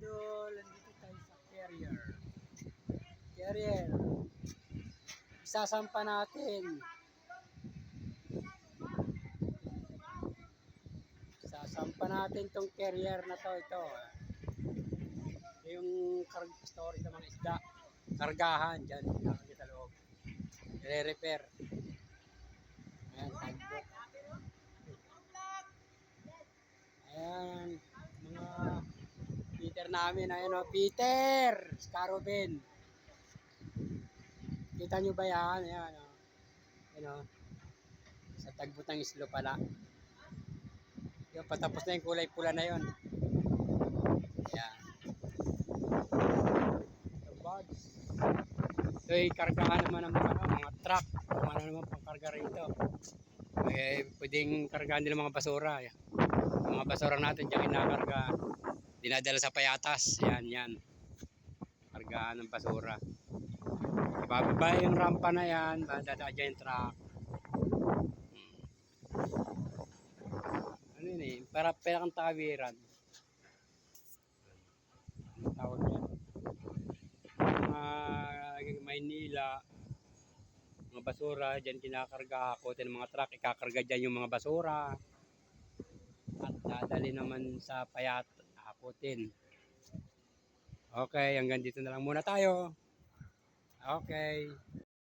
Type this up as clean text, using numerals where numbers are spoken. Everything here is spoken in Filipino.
idol, nandito tayo sa carrier. Carrier. Isasampa natin. Isasampa natin tong carrier na to. Ito yung story ng mga isda. Kargahan dyan. Nakakita sa loob. Re-repair. Ayan, tagbook. Ayan, mga Peter namin. Ayan o, Peter! Scaroben. Kita nyo ba yan? Ayan o. Ayan o. Sa tagbot ng islo pala. Yung patapos na yung kulay pula na yun. Ayan. The bugs. Ito ay kargahan naman ng mga truck. Kung ano naman pangkarga rito. Eh, pwedeng kargahan nila mga basura. Ayan. Yung mga basura natin dyan kinakarga. Dinadala sa payatas. Yan, yan. Kargahan ng basura. Ibababa yung rampa na yan. Dadaan dyan yung truck. Ano yun eh? Para kang tawiran. Ano tawag yan? Mga Maynila. Mga basura. Dyan kinakarga ako. Ng mga truck. Ikakarga dyan yung mga basura. At dadali naman sa payat. Akutin. Okay, hanggang dito na lang muna tayo. Okay.